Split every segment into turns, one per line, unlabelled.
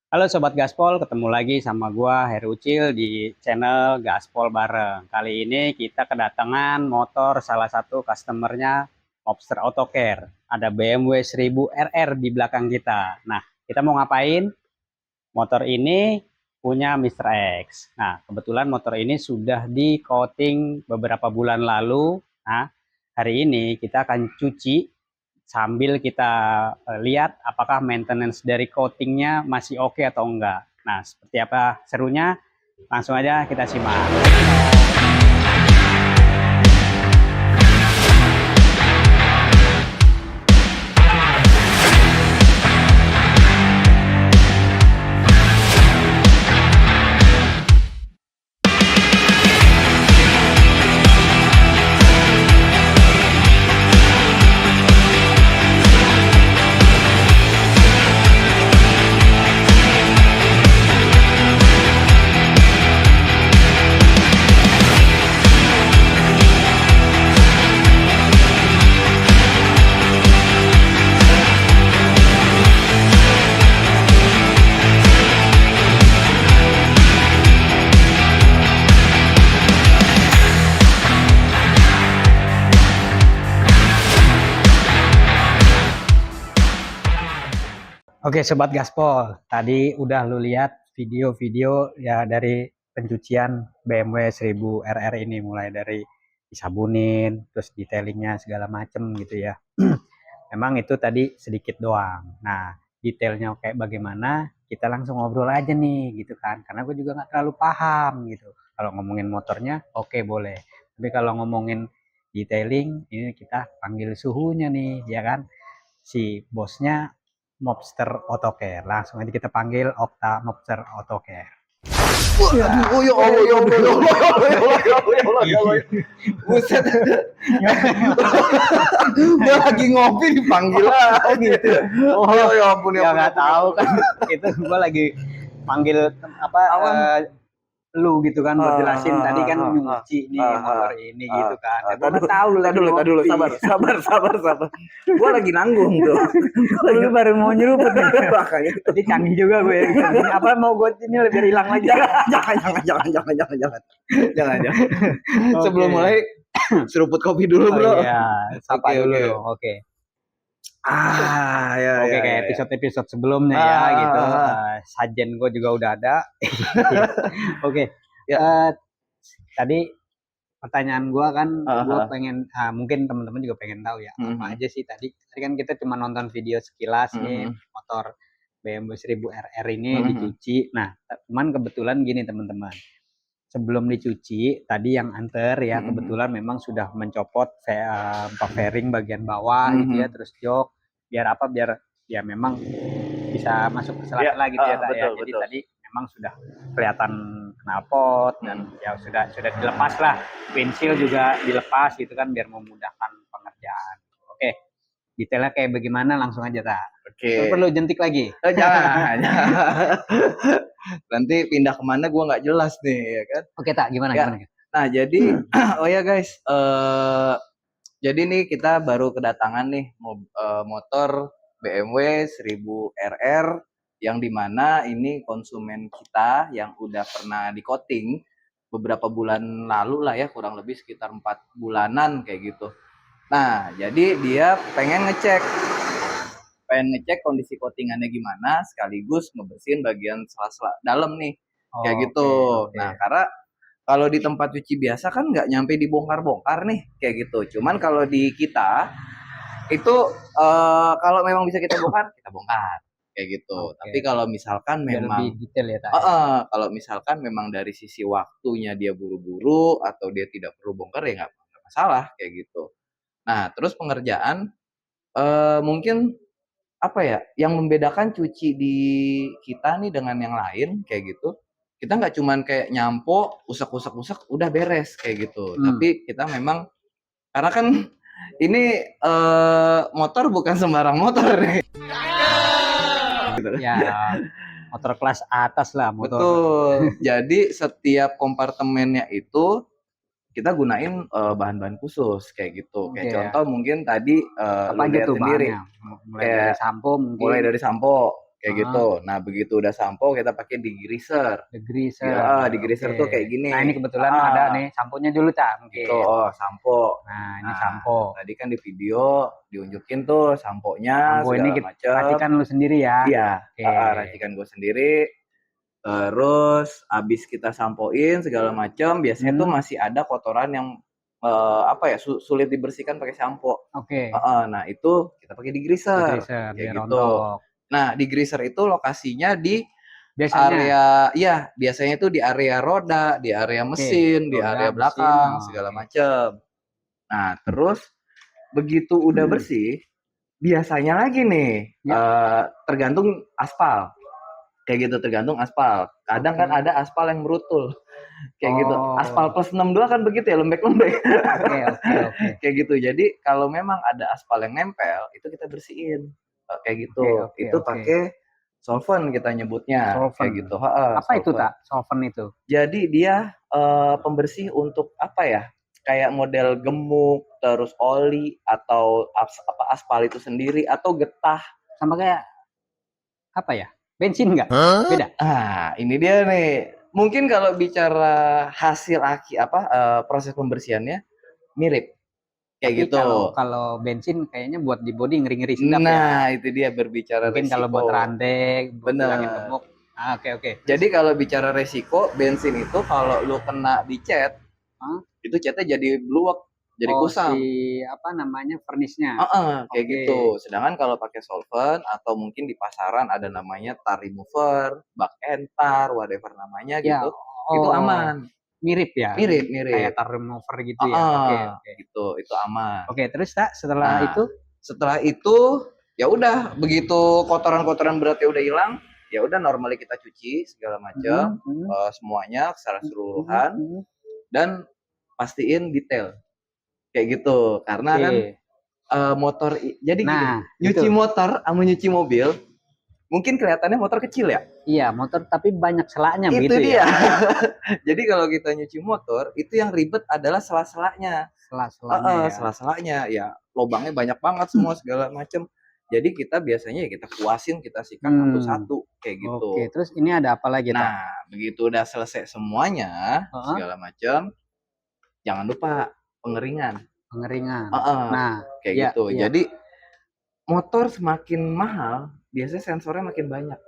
Halo Sobat Gaspol, ketemu lagi sama gua Heru Ucil di channel Gaspol Bareng. Kali ini kita kedatangan motor salah satu customernya Mobster Auto Care. Ada BMW 1000 RR di belakang kita. Nah, kita mau ngapain? Motor ini punya Mr. X. Nah, kebetulan motor ini sudah di coating beberapa bulan lalu. Nah, hari ini kita akan cuci sambil kita lihat apakah maintenance dari coatingnya masih oke atau enggak. Nah, seperti apa serunya? Langsung aja kita simak. Oke Sobat Gaspol, tadi udah lu lihat video-video ya dari pencucian BMW 1000 RR ini, mulai dari disabunin, terus detailingnya segala macem gitu ya. Memang itu tadi sedikit doang. Nah, detailnya kayak bagaimana, kita langsung ngobrol aja nih gitu kan, karena gue juga nggak terlalu paham gitu. Kalau ngomongin motornya, oke boleh. Tapi kalau ngomongin detailing, ini kita panggil suhunya nih, ya kan? Si bosnya Mobster Auto Care. Langsung aja kita panggil Okta Mobster Auto Care.
Aduh, oh ya Allah, ya Allah, ya Allah, ya Allah, ya Allah, ya Allah, ya Allah, ya Allah. Buset. Gue lagi ngopi dipanggil gitu.
Oh,
Ya ampun, ya
ya
ampun.
nggak tahu kan. Itu gue lagi panggil apa lu gitu kan buat jelasin tadi kan nyuci nih motor ini gitu kan. Ya, gue nggak tahu lu lagi
Tadi dulu, sabar. Gue lagi nanggung tuh.
Lu baru mau nyeruput nih.
Makanya.
Jadi canggih juga gue. Apa mau gue ini biar hilang lagi?
Jangan. Sebelum mulai seruput kopi dulu, bro.
Iya, sapa dulu dong. Oke. Oke, kayak episode-episode sebelumnya ya gitu. Sajen gue juga udah ada. Oke. Tadi pertanyaan gue kan, gue pengen, mungkin teman-teman juga pengen tahu ya, apa aja sih tadi kan kita cuma nonton video sekilas nih, motor BMW 1000 RR ini dicuci. Nah, cuman kebetulan gini teman-teman, sebelum dicuci, tadi yang anter ya, kebetulan memang sudah mencopot fairing bagian bawah gitu ya, terus jok, biar apa, biar ya memang bisa masuk ke sela-sela gitu ya, ya. Jadi tadi memang sudah kelihatan knalpot dan ya sudah dilepas lah, windshield juga dilepas gitu kan, biar memudahkan pengerjaan. Oke, detailnya kayak bagaimana langsung aja tak.
Oke.
Perlu jentik lagi?
Jangan. Nanti pindah kemana gue nggak jelas nih ya kan.
Oke tak, gimana?
Nah jadi oh ya guys, jadi nih kita baru kedatangan nih motor BMW 1000 RR yang dimana ini konsumen kita yang udah pernah di coating beberapa bulan lalu lah ya, kurang lebih sekitar 4 bulanan kayak gitu. Nah jadi dia pengen ngecek kondisi coatingannya gimana, sekaligus ngebersihin bagian sela-sela dalam nih, kayak gitu. Nah karena kalau di tempat cuci biasa kan nggak nyampe dibongkar-bongkar nih, kayak gitu. Cuman kalau di kita itu kalau memang bisa kita bongkar kayak gitu. Tapi kalau misalkan memang
lebih detail ya,
kalau misalkan memang dari sisi waktunya dia buru-buru atau dia tidak perlu bongkar ya nggak masalah kayak gitu. Nah terus pengerjaan mungkin apa ya yang membedakan cuci di kita nih dengan yang lain kayak gitu, kita nggak cuman kayak nyampo usak udah beres kayak gitu. Tapi kita memang karena kan ini motor bukan sembarang motor nih.
Ya, motor kelas atas lah motor.
Betul. Jadi setiap kompartemennya itu kita gunain bahan-bahan khusus kayak gitu. Kayak contoh mungkin tadi
apa aja tuh
sendiri.
Mulai dari sampo mungkin.
Mulai dari sampo, kayak gitu. Nah, begitu udah sampo kita pakai degreaser.
Degreaser.
Ya, degreaser tuh kayak gini.
Nah, ini kebetulan ada nih samponya dulu, Cak, mungkin.
Gitu, sampo.
Nah, ini sampo.
Tadi kan di video diunjukin tuh samponya
Sampo ini
segala macam.
racikan lu sendiri ya?
Iya, racikan gue sendiri. Terus abis kita sampoin segala macam, biasanya tuh masih ada kotoran yang sulit dibersihkan pakai sampo. Nah, itu kita pakai degreaser kayak gitu. Nah, degreaser itu lokasinya di area, biasanya itu di area roda, di area mesin, di area belakang, segala macam. Nah, terus begitu udah bersih, biasanya lagi nih tergantung aspal. Kayak gitu, tergantung aspal. Kadang kan ada aspal yang brutul. Kayak gitu. Aspal plus 62 kan begitu ya, lembek-lembek. Kayak gitu. Jadi kalau memang ada aspal yang nempel, itu kita bersihin. Kayak gitu. Itu pakai solvent kita nyebutnya. Kayak gitu.
Apa itu, Tak? Solvent itu?
Jadi dia pembersih untuk apa ya? Kayak model gemuk, terus oli, atau aspal itu sendiri, atau getah.
Sama kayak apa ya? Bensin nggak? Beda?
Ini dia nih. Mungkin kalau bicara hasil proses pembersihannya mirip. Kayak gitu.
Kalau bensin kayaknya buat di body ngeri-ngeri sedap ya.
Nah, itu dia berbicara
mungkin
resiko.
Kalau buat rantai,
bener.
Gemuk. Oke.
Jadi kalau bicara resiko, bensin itu kalau lu kena di cat, itu catnya jadi bluwek. Jadi kusam.
Furnace-nya.
Kayak gitu. Sedangkan kalau pakai solvent atau mungkin di pasaran ada namanya tar remover, bak entar, whatever namanya gitu. Itu aman.
Mirip ya?
Mirip.
Kayak tar remover gitu ya.
Gitu. Itu aman.
Terus Tak, setelah itu
ya udah, begitu kotoran-kotoran beratnya udah hilang, ya udah normally kita cuci segala macam, semuanya secara keseluruhan, dan pastiin detail. Kayak gitu, karena kan motor, jadi gini, nyuci motor sama nyuci mobil, mungkin kelihatannya motor kecil ya?
Iya, motor tapi banyak selaknya
itu
begitu
dia. Ya. Jadi kalau kita nyuci motor, itu yang ribet adalah sela-selanya. Sela-selanya, ya lubangnya banyak banget semua segala macam. Jadi kita biasanya kita kuasin, kita sikat satu-satu kayak gitu.
Terus ini ada apa lagi?
Nah, begitu udah selesai semuanya segala macam, jangan lupa pengeringan.
Nah,
kayak gitu. Jadi motor semakin mahal, biasanya sensornya makin banyak.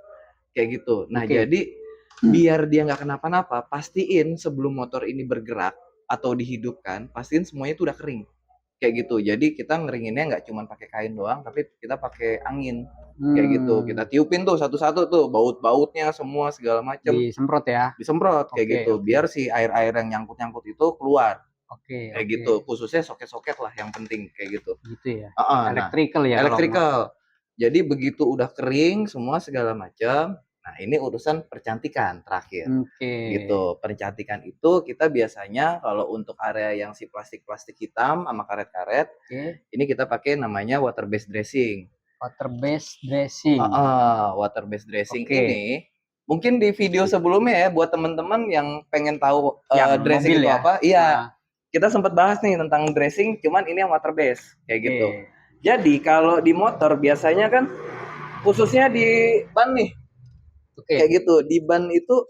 Kayak gitu. Nah, jadi biar dia nggak kenapa-napa, pastiin sebelum motor ini bergerak atau dihidupkan, pastiin semuanya itu udah kering. Kayak gitu. Jadi kita ngeringinnya nggak cuma pakai kain doang, tapi kita pakai angin. Kayak gitu. Kita tiupin tuh satu-satu tuh, baut-bautnya semua segala macam.
Disemprot ya.
Disemprot kayak gitu. Biar si air-air yang nyangkut-nyangkut itu keluar. Kayak gitu. Khususnya soket-soket lah yang penting kayak gitu.
Gitu ya. Electrical ya.
Electrical. Jadi begitu udah kering semua segala macam. Nah, ini urusan percantikan terakhir. Gitu. Percantikan itu kita biasanya kalau untuk area yang si plastik-plastik hitam sama karet-karet, ini kita pakai namanya water based dressing.
Water based dressing.
Water based dressing ini mungkin di video sebelumnya ya, buat teman-teman yang pengen tahu dressing itu apa. Iya. Kita sempat bahas nih tentang dressing, cuman ini yang water base kayak gitu. Jadi kalau di motor biasanya kan khususnya di ban nih, kayak gitu. Di ban itu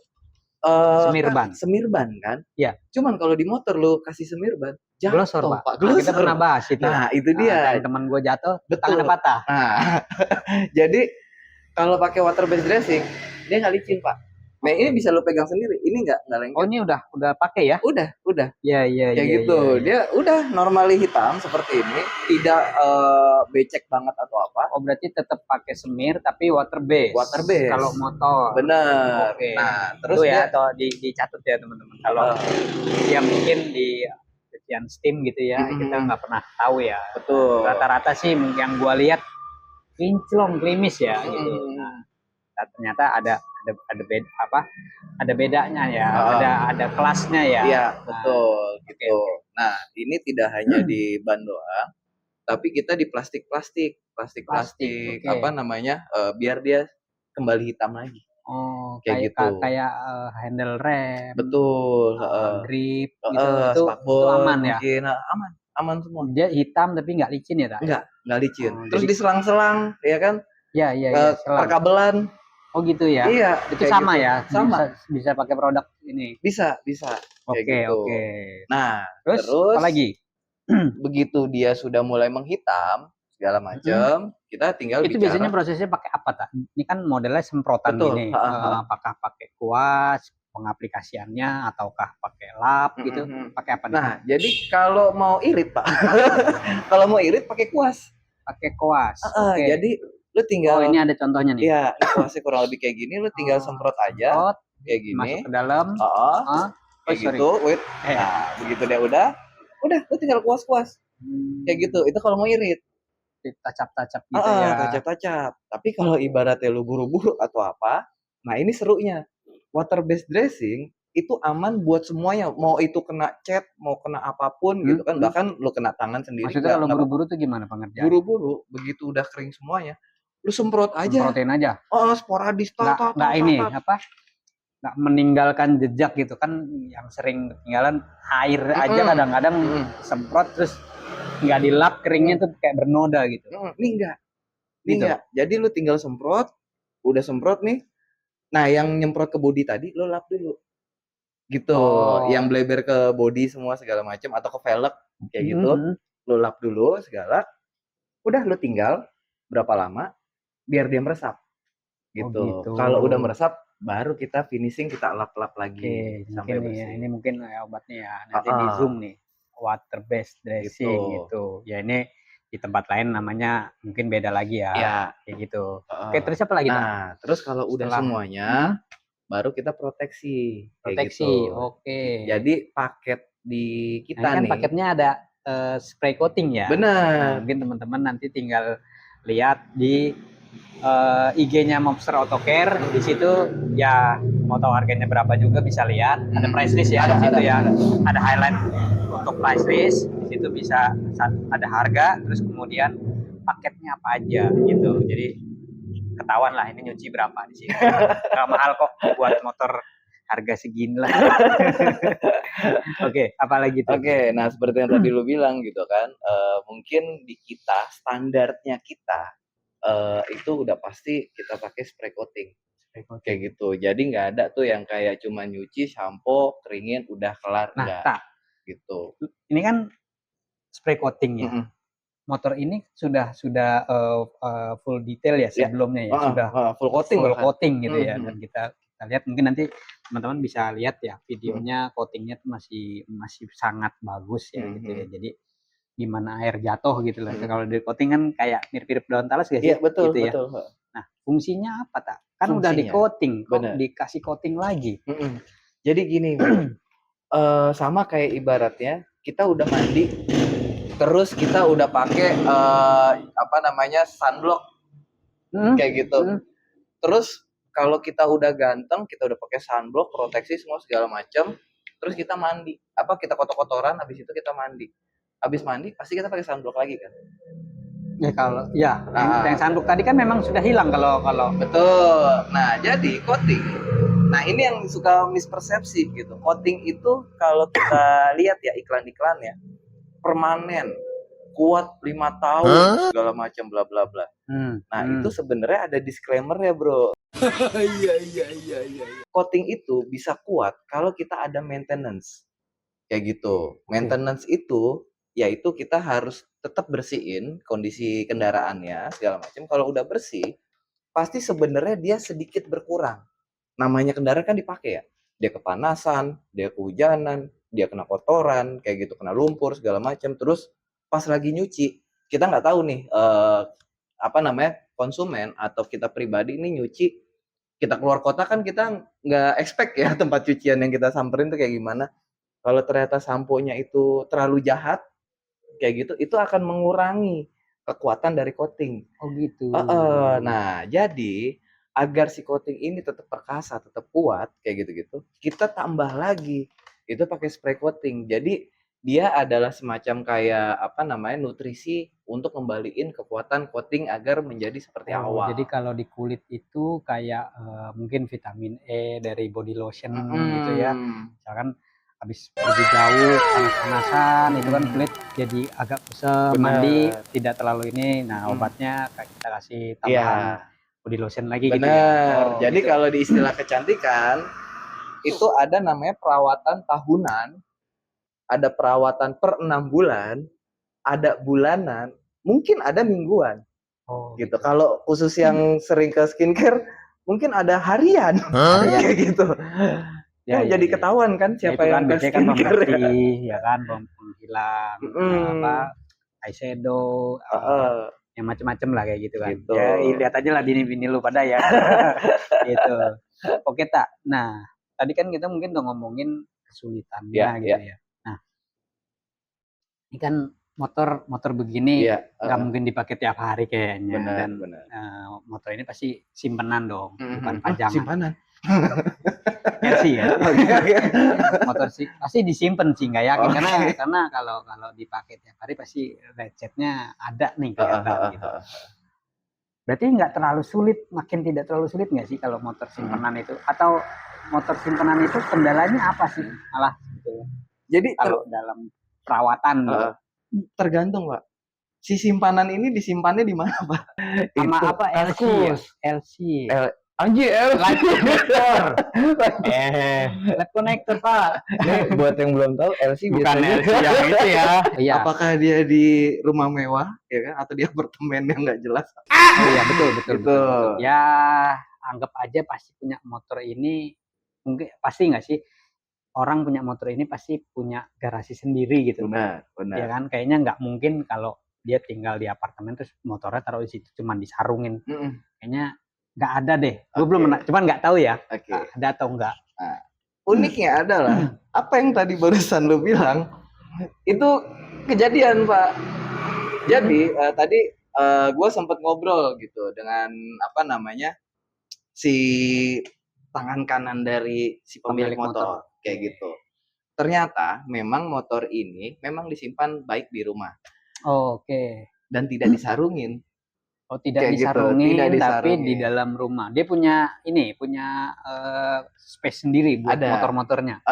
semir ban kan?
Iya.
Cuman kalau di motor lu kasih semir ban, jatuh Pak.
Kita pernah bahas itu.
Nah, itu dia.
Teman gue jatuh, tangannya patah.
Nah, jadi kalau pakai water based dressing, dia nggak licin Pak. Nah, ini bisa lu pegang sendiri. Ini nggak lengket.
Ini udah pakai ya?
Udah.
Iya.
Kayak gitu. Dia udah normally hitam seperti ini, tidak becek banget atau apa.
Berarti tetap pakai semir tapi water base. Kalau motor.
Bener. Nah, terus
ya atau dicatat ya teman-teman. Kalau ya mungkin di cucian steam gitu ya, kita nggak pernah tahu ya.
Betul.
Rata-rata sih yang gua lihat kinclong, klimis ya gitu. Nah, ternyata ada bedanya ya, ada kelasnya ya.
Iya, betul gitu. Nah, ini tidak hanya di ban doang, tapi kita di plastik biar dia kembali hitam lagi.
Kayak handle rem.
Betul.
Grip gitu. Itu aman ya.
Aman semua.
Dia hitam tapi nggak licin ya, Tak?
Nggak licin. Terus diselang-selang, ya kan?
Ya, ya, ya, selang.
perkabelan.
Oh gitu ya.
Iya,
Itu
kayak
sama
gitu.
ya.
Sama.
Bisa pakai produk ini.
Bisa kayak
Oke,
gitu.
oke.
Nah,
Terus apa
terus
lagi?
begitu dia sudah mulai menghitam segala macam, kita tinggal
Itu biasanya
bicara.
prosesnya pakai apa, tak? Ini kan modelnya semprotan
Betul.
gini. Apakah pakai kuas, pengaplikasiannya, ataukah pakai lap gitu? Pakai apa nih?
Nah, jadi kalau mau irit, Pak. Kalau mau irit pakai kuas.
Pakai kuas. Oke.
Jadi lu tinggal.
Oh, ini ada contohnya nih.
Iya, ini kuasnya kurang lebih kayak gini, lu tinggal semprot aja.
Semprot,
Kayak gini.
masuk ke dalam.
Kayak gitu, wait. Nah, begitu dia udah lu tinggal kuas-kuas. Kayak gitu. Itu kalau mau irit.
Tacap-tacap gitu ya.
Tacap-tacap. Tapi kalau ibaratnya lu buru-buru atau apa, nah ini serunya. Water based dressing itu aman buat semuanya. Mau itu kena cat, mau kena apapun gitu kan. Bahkan lu kena tangan sendiri.
Maksudnya kalau buru-buru tuh gimana pengerjaan?
Buru-buru, begitu udah kering semuanya, lu semprot aja.
Semprotin aja.
Sporadis.
Nggak ini apa? Nggak meninggalkan jejak gitu kan, yang sering ketinggalan air aja kadang-kadang semprot terus nggak dilap, keringnya tuh kayak bernoda gitu.
Ini enggak. Jadi lu tinggal semprot, udah semprot nih. Nah, yang nyemprot ke body tadi lu lap dulu. Gitu. Yang bleber ke body semua segala macam atau ke velg kayak gitu. Lu lap dulu segala. Udah lu tinggal berapa lama biar dia meresap. Gitu. Kalau udah meresap baru kita finishing, kita lap-lap lagi sampai bersih.
Ini mungkin obatnya ya. Nanti di Zoom nih. Water based dressing gitu. Ya ini di tempat lain namanya mungkin beda lagi ya.
Ya.
Kayak gitu. Oke, terus apa lagi?
Nah, terus kalau udah semuanya baru kita proteksi.
Proteksi.
Gitu.
Oke.
Jadi paket di kita
kan paketnya ada spray coating ya.
Benar.
Mungkin teman-teman nanti tinggal lihat di IG-nya Mobster Auto Care. Di situ ya mau tahu harganya berapa juga bisa lihat. Ada price list ya di situ ya. Ada highlight untuk price list. Di situ bisa ada harga, terus kemudian paketnya apa aja gitu. Jadi ketahuan lah ini nyuci berapa di sini. Gak mahal kok buat motor harga segini lah. Oke, apalagi tuh?
Oke, nah seperti yang tadi lu bilang gitu kan, mungkin di kita standarnya kita itu udah pasti kita pakai spray coating. Kayak gitu. Jadi nggak ada tuh yang kayak cuma nyuci, sampo, keringin, udah kelar.
Nah,
gitu.
Ini kan spray coating ya. Motor ini sudah full detail ya sebelumnya ya. Sudah
full coating
gitu ya. Dan kita lihat, mungkin nanti teman-teman bisa lihat ya videonya, coatingnya tuh masih sangat bagus ya gitu ya. Jadi gimana air jatuh gitu lah. Kalau di coating kan kayak mirip-mirip daun talas gak sih?
Iya, betul,
gitu
betul.
Ya. Nah, fungsinya apa, tak? Kan udah di coating, kok dikasih coating lagi?
Jadi gini, sama kayak ibaratnya kita udah mandi, terus kita udah pakai sunblock, kayak gitu. Terus kalau kita udah ganteng, kita udah pakai sunblock, proteksi semua segala macam, terus kita mandi, kita kotor-kotoran, habis itu kita mandi. Habis mandi pasti kita pakai sunblock lagi kan?
Ya yang sunblock tadi kan memang sudah hilang kalau
betul. Nah, jadi coating. Nah, ini yang suka mispersepsi gitu. Coating itu kalau kita lihat ya iklan-iklannya permanen, kuat 5 tahun segala macam bla bla bla. Nah, itu sebenarnya ada disclaimer ya, Bro. Iya. Coating itu bisa kuat kalau kita ada maintenance. Kayak gitu. Maintenance itu yaitu kita harus tetap bersihin kondisi kendaraannya segala macam. Kalau udah bersih, pasti sebenarnya dia sedikit berkurang. Namanya kendaraan kan dipakai ya. Dia kepanasan, dia kehujanan, dia kena kotoran, kayak gitu, kena lumpur segala macam. Terus pas lagi nyuci, kita nggak tahu nih konsumen atau kita pribadi ini nyuci, kita keluar kota kan kita nggak expect ya tempat cucian yang kita samperin tuh kayak gimana. Kalau ternyata samponya itu terlalu jahat kayak gitu, itu akan mengurangi kekuatan dari coating.
Oh gitu.
Nah, jadi agar si coating ini tetap perkasa, tetap kuat kayak gitu-gitu, kita tambah lagi itu pakai spray coating. Jadi dia adalah semacam kayak nutrisi untuk kembaliin kekuatan coating agar menjadi seperti awal.
Jadi kalau di kulit itu kayak mungkin vitamin E dari body lotion gitu ya. Misalkan habis pergi jauh panas-panasan itu kan kulit jadi agak kusam, mandi tidak terlalu ini. Nah, obatnya kita kasih tambahan body lotion lagi gitu ya.
Bener.
Oh,
Jadi
gitu.
kalau di istilah kecantikan itu ada namanya perawatan tahunan, ada perawatan per 6 bulan, ada bulanan, mungkin ada mingguan.
Oh,
gitu. Kalau khusus yang sering ke skincare, mungkin ada harian, kayak gitu. Ya, jadi ketahuan kan siapa
itu
yang
kan
ke
biasanya kan
skincare.
pembersih, ya kan, penghilang apa eyeshadow, yang macam-macam lah kayak gitu kan.
Gitu.
Ya lihat aja lah bini-bini lu pada ya. Gitu. Oke tak. Nah, tadi kan kita mungkin udah ngomongin kesulitannya gitu ya. Nah, ini kan motor begini nggak mungkin dipakai tiap hari kayaknya. Dan motor ini pasti simpenan dong, bukan pajangan.
Simpanan.
LC ya. Motor sih pasti disimpan sih, nggak yakin karena kalau dipakai tiap hari pasti lecetnya ada nih kelihatan gitu. Berarti nggak terlalu sulit, makin tidak terlalu sulit nggak sih kalau motor simpanan itu? Atau motor simpanan itu kendalanya apa sih malah gitu? Jadi kalau dalam perawatan
tergantung Pak. Si simpanan ini disimpannya di mana Pak?
Sama apa LC ya? LC.
Anjir,
light connector. Light connector Pak.
Ini buat yang belum tahu, LC
bukan
biasanya
LC yang itu ya. Iya.
Apakah dia di rumah mewah, ya kan? Atau di apartemen yang nggak jelas?
Oh iya betul. Ya anggap aja pasti punya motor ini, mungkin pasti nggak sih? Orang punya motor ini pasti punya garasi sendiri gitu.
Benar.
Ya kan, kayaknya nggak mungkin kalau dia tinggal di apartemen terus motornya taruh di situ cuman disarungin. Kayaknya nggak ada deh. Gue belum pernah, cuman nggak tahu ya. Ada atau enggak.
Nah, uniknya adalah apa yang tadi barusan lu bilang itu kejadian Pak. Jadi tadi gue sempat ngobrol gitu dengan apa namanya si tangan kanan dari si pemilik motor kayak gitu. Ternyata memang motor ini memang disimpan baik di rumah.
Oke.
Dan tidak disarungin.
Oh, tidak disarungin, gitu. Tapi di dalam rumah. Dia punya space sendiri buat motor-motornya.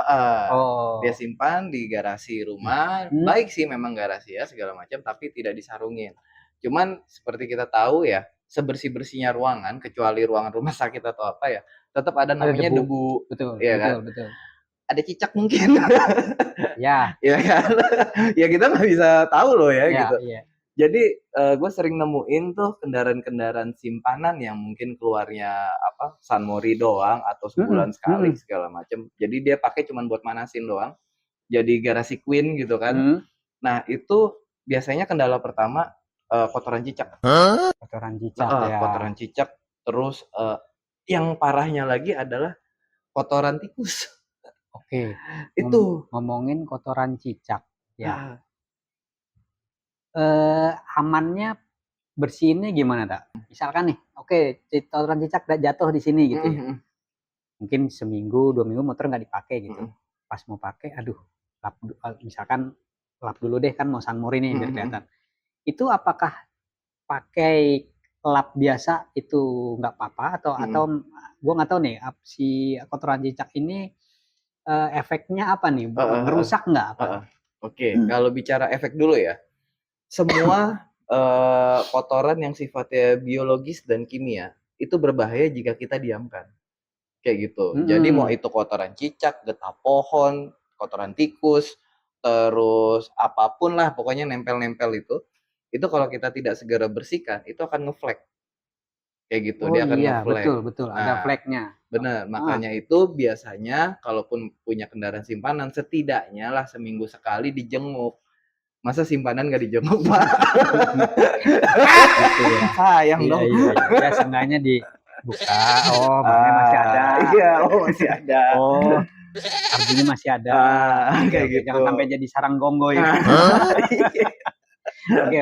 Dia simpan di garasi rumah. Baik sih memang garasi ya segala macam, tapi tidak disarungin. Cuman seperti kita tahu ya, sebersih-bersihnya ruangan, kecuali ruangan rumah sakit atau apa ya, tetap ada namanya debu.
Betul,
ya
betul,
kan?
Betul.
Ada cicak mungkin. Ya kan? Ya kita nggak bisa tahu loh ya gitu. Iya. Jadi gue sering nemuin tuh kendaraan-kendaraan simpanan yang mungkin keluarnya apa San Mori doang atau sebulan sekali segala macam. Jadi dia pakai cuma buat manasin doang. Jadi garasi Queen gitu kan. Nah itu biasanya kendala pertama kotoran cicak.
Kotoran cicak ya.
Kotoran cicak. Terus yang parahnya lagi adalah kotoran tikus.
Oke.
Itu
ngomongin kotoran cicak ya. Amannya bersihinnya gimana tak? Misalkan nih, oke, kotoran cicak jatuh di sini gitu ya. Mungkin seminggu 2 minggu motor nggak dipakai gitu. Pas mau pakai, aduh, misalkan lap dulu deh kan mau San Mori nih biar kelihatan. Itu apakah pakai lap biasa itu nggak apa-apa atau gue nggak tahu nih si kotoran cicak ini efeknya apa nih? Merusak nggak apa?
Oke, kalau bicara efek dulu ya. Semua kotoran yang sifatnya biologis dan kimia itu berbahaya jika kita diamkan. Kayak gitu. Jadi mau itu kotoran cicak, getah pohon, kotoran tikus, terus apapun lah pokoknya nempel-nempel itu kalau kita tidak segera bersihkan itu akan ngeflek. Kayak gitu, dia akan ngeflek.
Betul, ada fleknya.
Benar, makanya itu biasanya kalaupun punya kendaraan simpanan setidaknya lah seminggu sekali dijenguk. Masa simpanan nggak dijenguk Pak?
Gitu ya.
Sayang dong.
Ya seenggaknya dibuka. Oh, makanya masih ada.
Iya, masih ada.
Oh, artinya masih ada.
Kayak gitu.
Jangan sampai jadi sarang gonggo ya. Oke.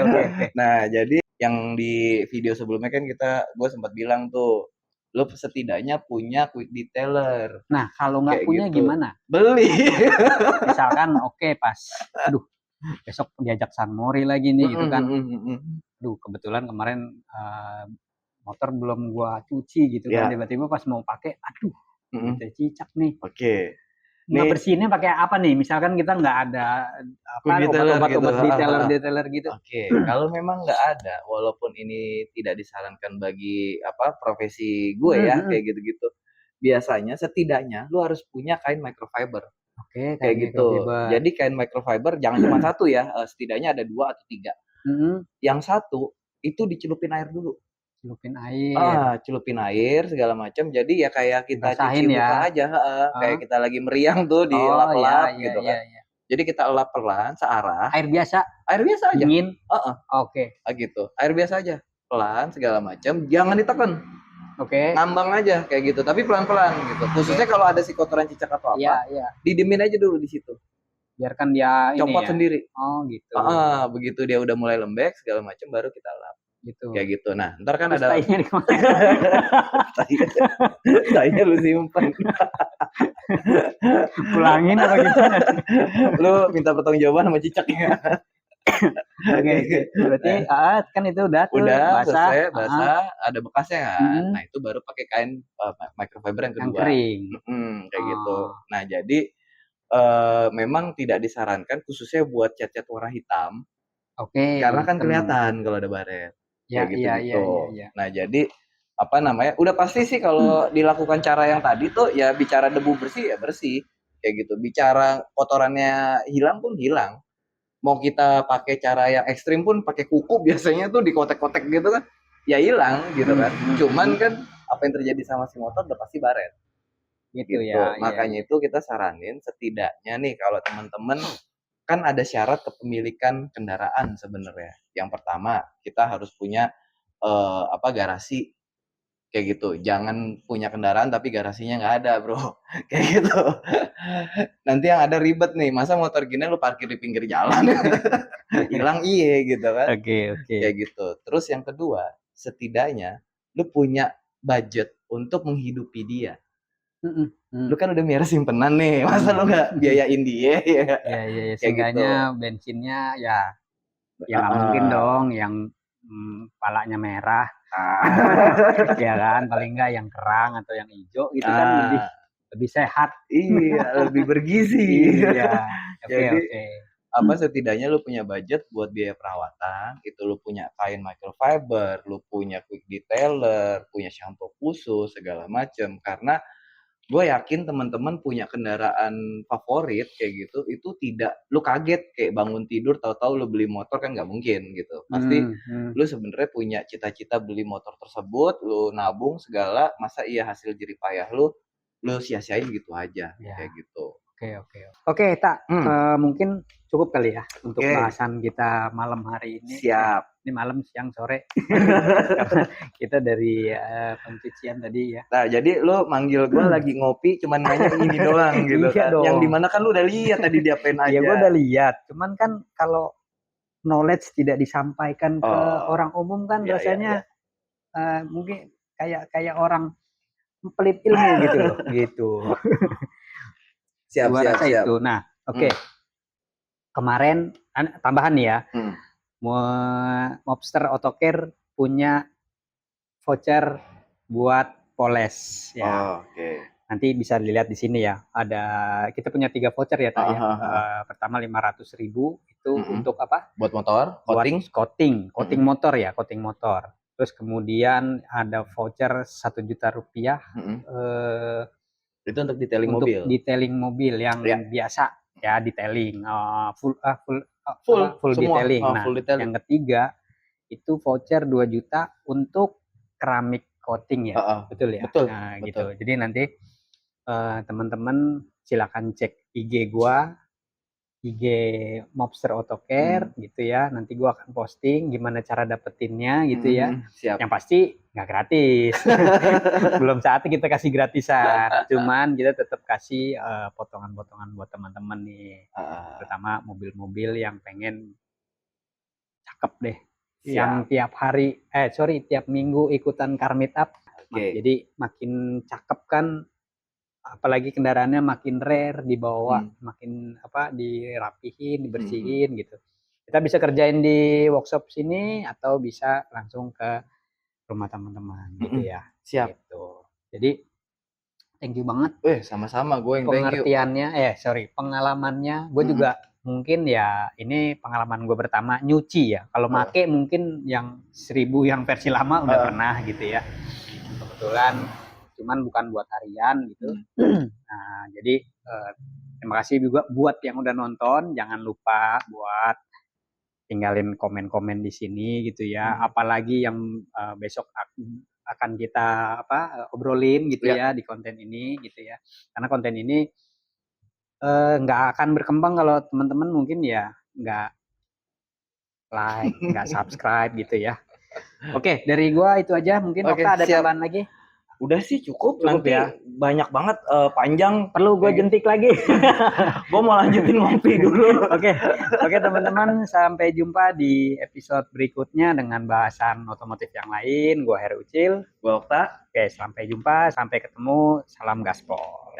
Nah, jadi yang di video sebelumnya kan gue sempat bilang tuh, lo setidaknya punya quick detailer.
Nah, kalau nggak punya gitu. Gimana?
Beli.
Misalkan pas, aduh, besok diajak San Mori lagi nih gitu kan. Aduh, kebetulan kemarin motor belum gua cuci gitu kan. Tiba-tiba pas mau pakai, aduh, ada cicak nih.
Oke. Nih,
ngebersihinnya pakai apa nih? Misalkan kita nggak ada apa
food detailer gitu.
obat-obat detailer gitu.
Oke, kalau memang nggak ada, walaupun ini tidak disarankan bagi apa profesi gue ya, kayak gitu-gitu. Biasanya setidaknya lu harus punya kain microfiber.
Oke,
Kayak
kain
gitu.
microfiber.
Jadi kain microfiber jangan cuma satu ya, setidaknya ada 2 atau 3. Yang satu itu dicelupin air dulu.
Celupin air.
Celupin air segala macam. Jadi ya kayak kita cuci
Dibasahin
muka
ya.
aja, kayak kita lagi meriang tuh
Oh ya,
dielap-elap
ya,
gitu
ya,
kan.
ya.
Jadi kita elap pelan searah.
Air biasa,
Air biasa aja.
dingin.
Heeh.
Oke.
Gitu. Air biasa aja. Pelan segala macam, jangan ditekan.
Oke.
Ngambang aja kayak gitu, tapi pelan-pelan gitu. Khususnya kalau ada si kotoran cicak atau
Iya,
apa,
iya.
didiemin aja dulu di situ.
Biarkan dia ini
Copot
ya.
sendiri.
Oh gitu.
Begitu dia udah mulai lembek segala macam baru kita lap.
Gitu.
Kayak gitu. Nah, ntar kan
Terus
ada
tainya di mana?
tainya lu simpen.
Pulangin apa gimana?
Lu minta pertanggungjawaban sama cicaknya.
Oke. Berarti kan itu udah tuh
Udah
basah,
selesai, basah, ada bekasnya kan. Nah, itu baru pakai kain microfiber yang
yang
kedua.
kering.
Kayak gitu. Nah, jadi memang tidak disarankan khususnya buat cat-cat warna hitam.
Oke.
Karena kan kelihatan kalau ada baret.
Ya,
Kayak
iya,
gitu-gitu.
iya.
Nah, jadi apa namanya? Udah pasti sih kalau dilakukan cara yang tadi tuh ya bicara debu bersih ya bersih. Kayak gitu. Bicara kotorannya hilang pun hilang. Mau kita pakai cara yang ekstrim pun pakai kuku biasanya tuh dikotek-kotek gitu kan. Ya hilang gitu kan. Cuman kan apa yang terjadi sama si motor udah pasti baret.
Gitu
Gitu.
ya.
Makanya itu kita saranin setidaknya nih kalau teman-teman kan ada syarat kepemilikan kendaraan sebenarnya. Yang pertama, kita harus punya garasi kayak gitu. Jangan punya kendaraan tapi garasinya nggak ada, bro. Kayak gitu. Nanti yang ada ribet nih. Masa motor gini lu parkir di pinggir jalan? Hilang iye gitu kan.
Oke.
Kayak gitu. Terus yang kedua, setidaknya lu punya budget untuk menghidupi dia. Lu kan udah miara simpenan nih, masa lu nggak biayain dia ya?
Ya,
Kayak
seenggaknya
gitu.
bensinnya ya nggak mungkin dong yang palanya merah. Ya kan, paling nggak yang kerang atau yang hijau gitu kan lebih sehat.
Iya, lebih bergizi.
Iya.
Jadi
Oke.
setidaknya lu punya budget buat biaya perawatan, itu lu punya kain microfiber, lu punya quick detailer, punya shampoo khusus segala macem. Karena gue yakin teman-teman punya kendaraan favorit kayak gitu, itu tidak lu kaget kayak bangun tidur tahu-tahu lu beli motor kan nggak mungkin gitu. Pasti lu sebenarnya punya cita-cita beli motor tersebut, lu nabung segala, masa iya hasil jerih payah lu sia-siain gitu aja kayak gitu.
Oke, Tak. Mungkin cukup kali ya untuk bahasan kita malam hari ini.
Siap.
Ini malam, siang, sore. Karena kita dari pencucian tadi ya.
Nah, jadi lu manggil gue lagi ngopi cuman nanya ini doang gitu
Iya
kan.
dong.
Yang dimana kan lu udah lihat tadi diapain aja.
Iya, gue udah lihat. Cuman kan kalau knowledge tidak disampaikan ke orang umum kan rasanya mungkin kayak orang pelit ilmu gitu loh. Gitu.
Siap.
Itu. Nah, oke. Kemarin tambahan nih ya. Mobster Autocare punya voucher buat poles ya. Nanti bisa dilihat di sini ya. Kita punya 3 voucher ya, Tak ya. Pertama 500.000 itu untuk apa?
Buat motor,
coating motor ya, coating motor. Terus kemudian ada voucher 1 juta rupiah.
Itu untuk detailing mobil.
Detailing mobil yang biasa ya, detailing full detailing. Nah, yang ketiga itu voucher 2 juta untuk keramik coating ya. Betul ya?
Betul.
Nah, gitu. Jadi nanti teman-teman silakan cek IG gua, IG Mobster Autocare gitu ya. Nanti gua akan posting gimana cara dapetinnya gitu ya.
Siap.
Yang pasti nggak gratis. Belum saatnya kita kasih gratisan. Cuman kita tetap kasih potongan-potongan buat teman-teman nih. Terutama mobil-mobil yang pengen cakep deh. Yang tiap minggu ikutan car meet up. Jadi makin cakep kan, apalagi kendaraannya makin rare dibawa, makin dirapihin, dibersihin gitu. Kita bisa kerjain di workshop sini atau bisa langsung ke rumah teman-teman gitu ya.
Siap.
Gitu. Jadi thank you banget.
Sama-sama, gue yang thank you.
Pengertiannya, pengalamannya, gue juga mungkin ya ini pengalaman gue pertama nyuci ya. Kalau make mungkin yang 1000 yang versi lama udah pernah gitu ya. Kebetulan, cuman bukan buat harian gitu. Nah, jadi terima kasih juga buat yang udah nonton. Jangan lupa buat tinggalin komen-komen di sini gitu ya. Apalagi yang besok akan kita obrolin gitu ya di konten ini gitu ya. Karena konten ini nggak akan berkembang kalau teman-teman mungkin ya nggak like, nggak subscribe gitu ya. Oke, dari gua itu aja. Mungkin Okta ada tambahan lagi?
Udah sih cukup nanti ya. Banyak banget panjang,
perlu gue jentik lagi.
Gue mau lanjutin ngopi dulu.
Oke teman-teman, sampai jumpa di episode berikutnya dengan bahasan otomotif yang lain. Gue Heru Ucil,
gue Okta.
Oke, sampai jumpa, sampai ketemu, salam gaspol.